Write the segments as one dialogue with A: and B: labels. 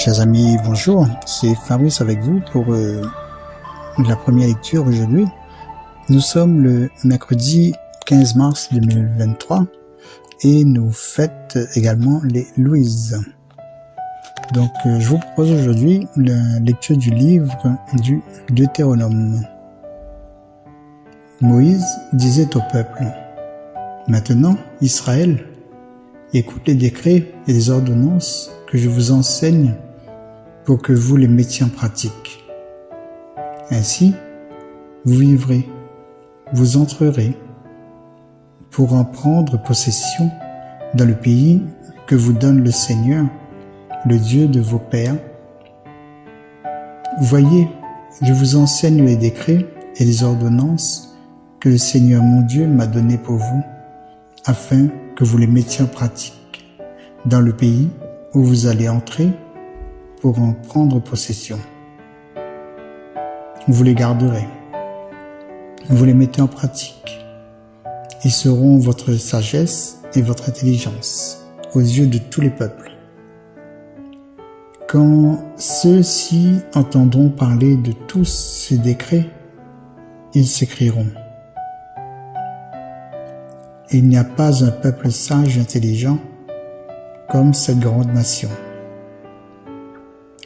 A: Chers amis, bonjour, c'est Fabrice avec vous pour la première lecture aujourd'hui. Nous sommes le mercredi 15 mars 2023 et nous fêtons également les Louises. Donc je vous propose aujourd'hui la lecture du livre du Deutéronome. Moïse disait au peuple: Maintenant, Israël, écoute les décrets et les ordonnances que je vous enseigne pour que vous les mettiez en pratique. Ainsi, vous vivrez, vous entrerez pour en prendre possession dans le pays que vous donne le Seigneur, le Dieu de vos pères. Voyez, je vous enseigne les décrets et les ordonnances que le Seigneur mon Dieu m'a donnés pour vous, afin que vous les mettiez en pratique dans le pays où vous allez entrer pour en prendre possession. Vous les garderez, vous les mettez en pratique. Ils seront votre sagesse et votre intelligence aux yeux de tous les peuples. Quand ceux-ci entendront parler de tous ces décrets, ils s'écrieront: Il n'y a pas un peuple sage et intelligent comme cette grande nation.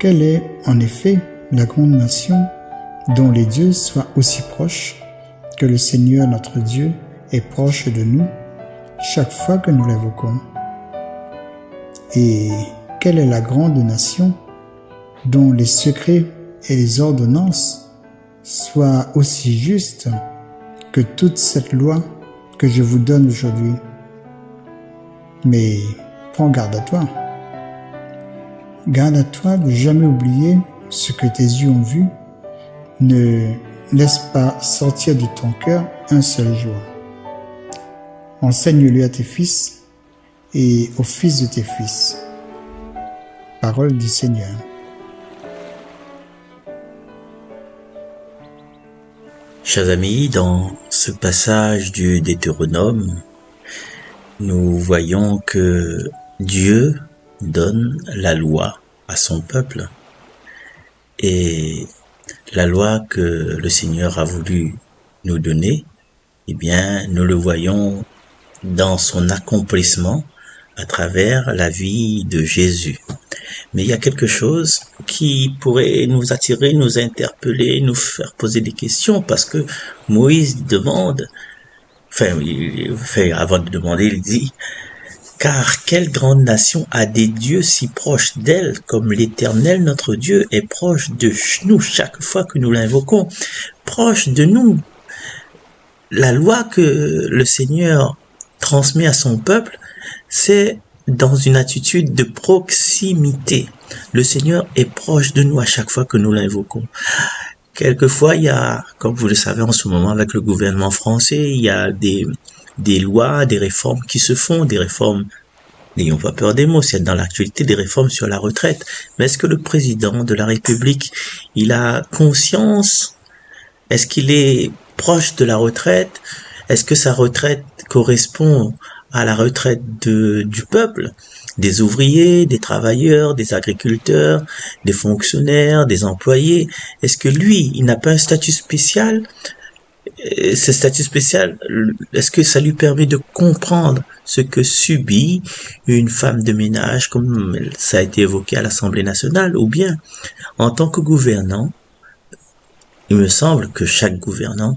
A: Quelle est, en effet, la grande nation dont les dieux soient aussi proches que le Seigneur notre Dieu est proche de nous chaque fois que nous l'invoquons? Et quelle est la grande nation dont les secrets et les ordonnances soient aussi justes que toute cette loi que je vous donne aujourd'hui? Mais prends garde à toi. Garde à toi de jamais oublier ce que tes yeux ont vu. Ne laisse pas sortir de ton cœur un seul jour. Enseigne-le à tes fils et aux fils de tes fils. Parole du Seigneur.
B: Chers amis, dans ce passage du Deutéronome, nous voyons que Dieu donne la loi à son peuple, et la loi que le Seigneur a voulu nous donner, eh bien, nous le voyons dans son accomplissement à travers la vie de Jésus. Mais il y a quelque chose qui pourrait nous attirer, nous interpeller, nous faire poser des questions, parce que Moïse demande, avant de demander, il dit: Car quelle grande nation a des dieux si proches d'elle, comme l'Éternel notre Dieu est proche de nous chaque fois que nous l'invoquons, proche de nous. La loi que le Seigneur transmet à son peuple, c'est dans une attitude de proximité. Le Seigneur est proche de nous à chaque fois que nous l'invoquons. Quelquefois, il y a, comme vous le savez en ce moment avec le gouvernement français, il y a des lois, des réformes qui se font, des réformes, n'ayons pas peur des mots, c'est dans l'actualité, des réformes sur la retraite. Mais est-ce que le président de la République, il a conscience? Est-ce qu'il est proche de la retraite? Est-ce que sa retraite correspond à la retraite du peuple, des ouvriers, des travailleurs, des agriculteurs, des fonctionnaires, des employés? Est-ce que lui, il n'a pas un statut spécial? Ce statut spécial, est-ce que ça lui permet de comprendre ce que subit une femme de ménage, comme ça a été évoqué à l'Assemblée nationale? Ou bien, en tant que gouvernant, il me semble que chaque gouvernant,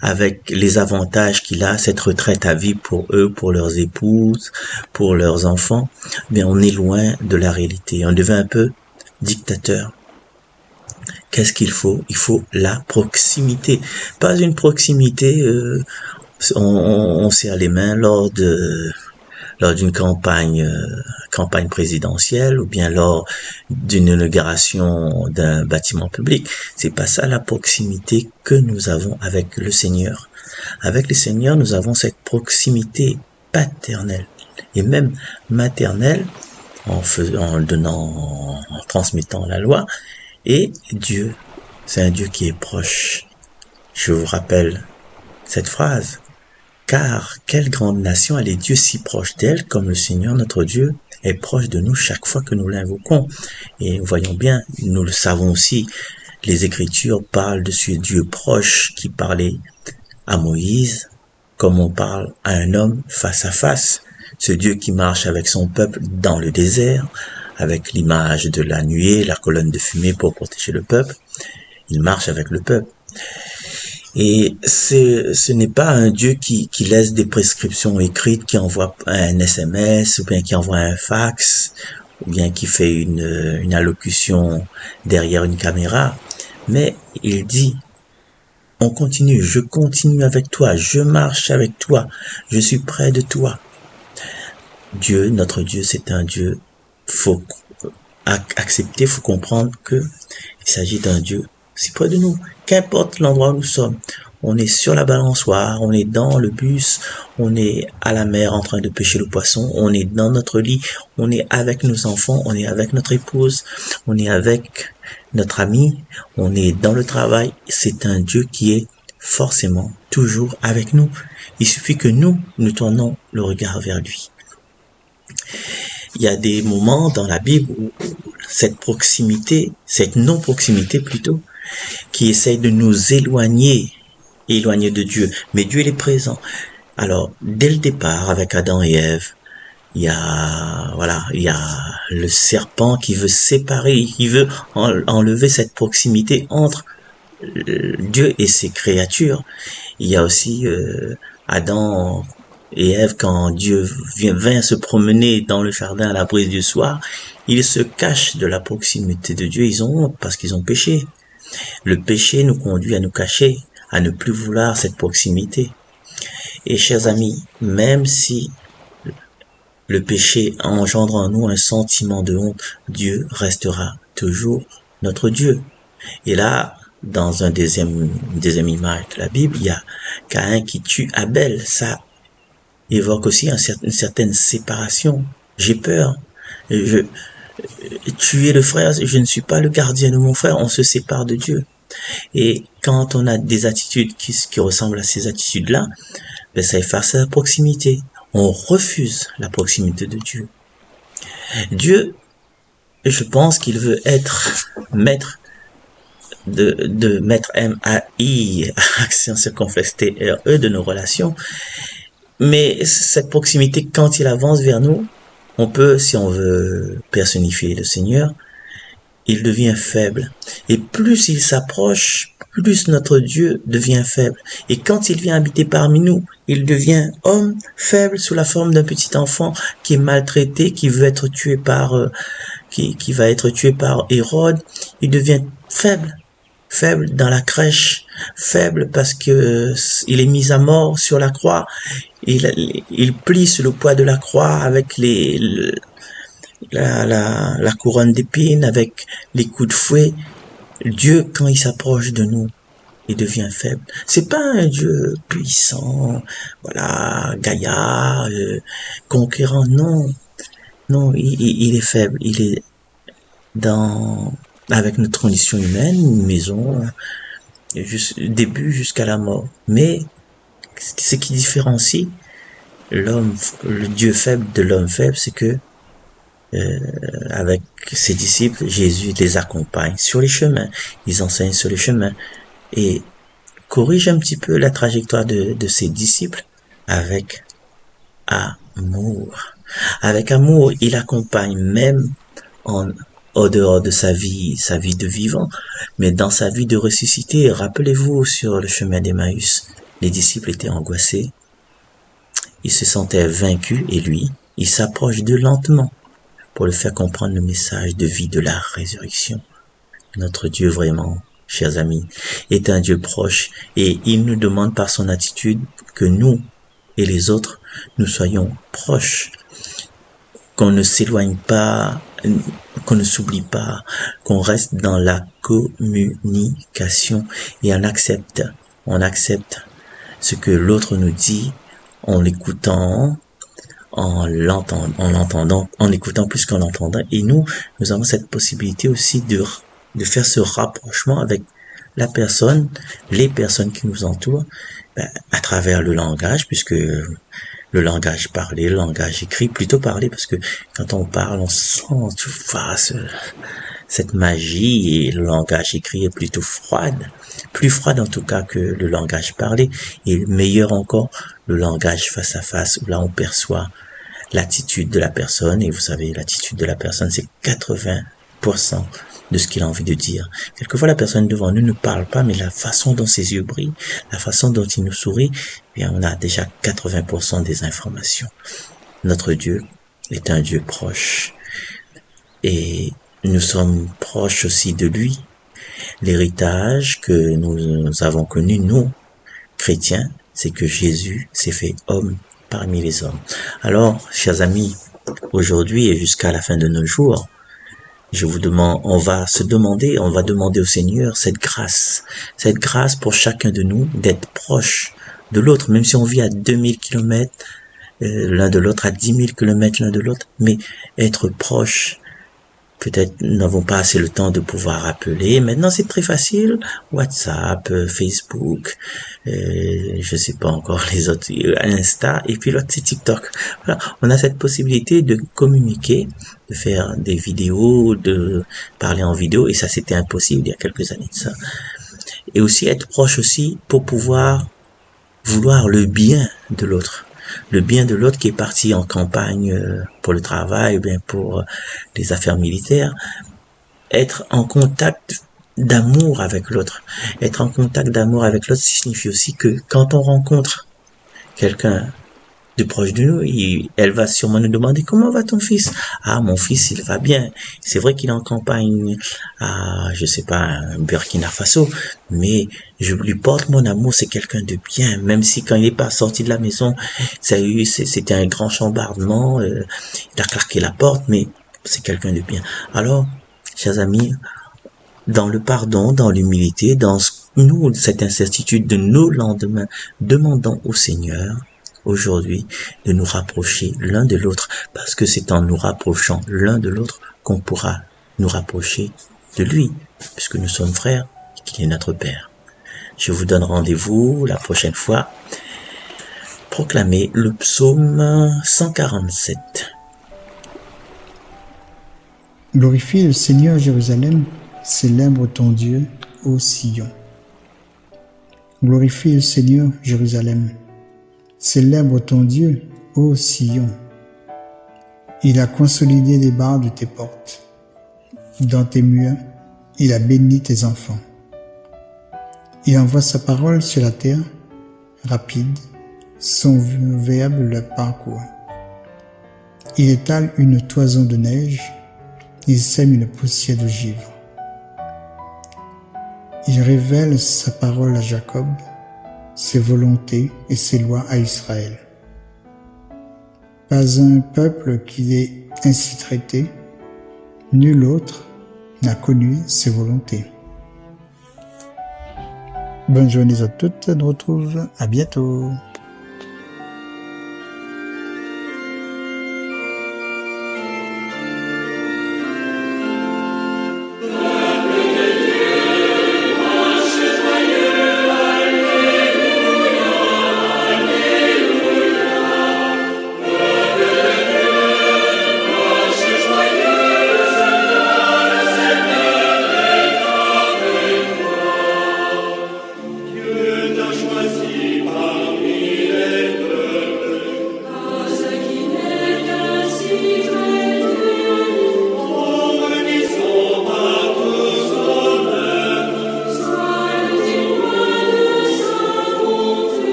B: avec les avantages qu'il a, cette retraite à vie pour eux, pour leurs épouses, pour leurs enfants, mais on est loin de la réalité. On devient un peu dictateur. Qu'est-ce qu'il faut? Il faut la proximité. Pas une proximité, on serre les mains lors d'une campagne présidentielle, ou bien lors d'une inauguration d'un bâtiment public. C'est pas ça la proximité que nous avons avec le Seigneur. Avec le Seigneur, nous avons cette proximité paternelle et même maternelle, en transmettant la loi. Et Dieu, c'est un Dieu qui est proche. Je vous rappelle cette phrase: Car quelle grande nation a les dieux si proches d'elle, comme le Seigneur notre Dieu est proche de nous chaque fois que nous l'invoquons. Et voyons bien, nous le savons aussi, les Écritures parlent de ce Dieu proche qui parlait à Moïse, comme on parle à un homme face à face. Ce Dieu qui marche avec son peuple dans le désert, avec l'image de la nuée, la colonne de fumée pour protéger le peuple. Il marche avec le peuple. Et ce n'est pas un Dieu qui laisse des prescriptions écrites, qui envoie un SMS, ou bien qui envoie un fax, ou bien qui fait une allocution derrière une caméra. Mais il dit, on continue, je continue avec toi, je marche avec toi, je suis près de toi. Dieu, notre Dieu, c'est un Dieu, faut accepter, faut comprendre que il s'agit d'un Dieu si près de nous, qu'importe l'endroit où nous sommes. On est sur la balançoire, on est dans le bus, on est à la mer en train de pêcher le poisson, on est dans notre lit, on est avec nos enfants, on est avec notre épouse, on est avec notre ami, on est dans le travail. C'est un Dieu qui est forcément toujours avec nous. Il suffit que nous tournons le regard vers lui. Il y a des moments dans la Bible où cette proximité, cette non-proximité plutôt, qui essaye de nous éloigner de Dieu. Mais Dieu, il est présent. Alors, dès le départ, avec Adam et Ève, il y a le serpent qui veut séparer, qui veut enlever cette proximité entre Dieu et ses créatures. Il y a aussi Adam et Ève, quand Dieu vint se promener dans le jardin à la brise du soir, ils se cachent de la proximité de Dieu. Ils ont honte parce qu'ils ont péché. Le péché nous conduit à nous cacher, à ne plus vouloir cette proximité. Et chers amis, même si le péché engendre en nous un sentiment de honte, Dieu restera toujours notre Dieu. Et là, dans une deuxième image de la Bible, il y a Caïn qui tue Abel. Ça évoque aussi une certaine séparation. J'ai peur. Tuer le frère, je ne suis pas le gardien de mon frère, on se sépare de Dieu. Et quand on a des attitudes qui ressemblent à ces attitudes-là, ben ça efface la proximité. On refuse la proximité de Dieu. Dieu, je pense qu'il veut être maître de mettre M-A-I, accent circonflexe T-R-E, de nos relations. Mais cette proximité, quand il avance vers nous, on peut, si on veut personnifier le Seigneur, il devient faible. Et plus il s'approche, plus notre Dieu devient faible. Et quand il vient habiter parmi nous, il devient homme faible sous la forme d'un petit enfant qui est maltraité, qui veut être tué qui va être tué par Hérode. Il devient faible dans la crèche, faible parce que il est mis à mort sur la croix. Il plie sous le poids de la croix avec la couronne d'épines, avec les coups de fouet. Dieu, quand il s'approche de nous, il devient faible. C'est pas un Dieu puissant, gaillard, conquérant, non. Non, il est faible. Il est avec notre condition humaine, une maison, début jusqu'à la mort. Mais ce qui différencie le Dieu faible de l'homme faible, c'est que avec ses disciples, Jésus les accompagne sur les chemins, ils enseignent sur les chemins et corrige un petit peu la trajectoire de ses disciples avec amour. Avec amour, il accompagne même au dehors de sa vie de vivant, mais dans sa vie de ressuscité. Rappelez-vous, sur le chemin d'Emmaüs, les disciples étaient angoissés, ils se sentaient vaincus et lui, il s'approche d'eux lentement pour le faire comprendre le message de vie de la résurrection. Notre Dieu, vraiment, chers amis, est un Dieu proche et il nous demande par son attitude que nous et les autres, nous soyons proches, qu'on ne s'éloigne pas, qu'on ne s'oublie pas, qu'on reste dans la communication et on accepte ce que l'autre nous dit en l'écoutant, en l'entendant, en écoutant plus qu'en l'entendant. Et nous avons cette possibilité aussi de faire ce rapprochement avec les personnes qui nous entourent, à travers le langage, puisque le langage parlé, le langage écrit, plutôt parlé, parce que quand on parle, on sent tout face cette magie, et le langage écrit est plutôt froide, plus froide en tout cas que le langage parlé, et meilleur encore, le langage face à face, où là on perçoit l'attitude de la personne, et vous savez, l'attitude de la personne, c'est 80% de ce qu'il a envie de dire. Quelquefois, la personne devant nous ne parle pas, mais la façon dont ses yeux brillent, la façon dont il nous sourit, eh bien, on a déjà 80% des informations. Notre Dieu est un Dieu proche, et nous sommes proches aussi de lui. L'héritage que nous avons connu, nous, chrétiens, c'est que Jésus s'est fait homme parmi les hommes. Alors, chers amis, aujourd'hui et jusqu'à la fin de nos jours, je vous demande, on va demander au Seigneur cette grâce pour chacun de nous d'être proche de l'autre, même si on vit à 2000 kilomètres l'un de l'autre, à 10 000 kilomètres l'un de l'autre, mais être proche. Peut-être nous n'avons pas assez le temps de pouvoir appeler. Maintenant, c'est très facile. WhatsApp, Facebook, je sais pas encore les autres, Insta, et puis l'autre c'est TikTok. Voilà, on a cette possibilité de communiquer, de faire des vidéos, de parler en vidéo, et ça c'était impossible il y a quelques années de ça. Et aussi être proche aussi pour pouvoir vouloir le bien de l'autre. Le bien de l'autre qui est parti en campagne pour le travail ou bien pour les affaires militaires. Être en contact d'amour avec l'autre. Être en contact d'amour avec l'autre signifie aussi que quand on rencontre quelqu'un de proche de nous, elle va sûrement nous demander: comment va ton fils? Ah, mon fils, il va bien. C'est vrai qu'il est en campagne à, je sais pas, Burkina Faso, mais je lui porte mon amour, c'est quelqu'un de bien, même si quand il n'est pas sorti de la maison, c'était un grand chambardement, il a claqué la porte, mais c'est quelqu'un de bien. Alors, chers amis, dans le pardon, dans l'humilité, dans nous, cette incertitude de nos lendemains, demandons au Seigneur aujourd'hui de nous rapprocher l'un de l'autre, parce que c'est en nous rapprochant l'un de l'autre qu'on pourra nous rapprocher de lui, puisque nous sommes frères et qu'il est notre Père. Je vous donne rendez-vous la prochaine fois. Proclamez le psaume 147.
A: Glorifie le Seigneur Jérusalem, célèbre ton Dieu, ô Sion. Glorifie le Seigneur Jérusalem, célèbre ton Dieu, ô Sion. Il a consolidé les barres de tes portes. Dans tes murs, il a béni tes enfants. Il envoie sa parole sur la terre, rapide, son verbe le parcourt. Il étale une toison de neige, il sème une poussière de givre. Il révèle sa parole à Jacob, ses volontés et ses lois à Israël. Pas un peuple qui l'ait ainsi traité, nul autre n'a connu ses volontés. Bonne journée à toutes, on se retrouve à bientôt.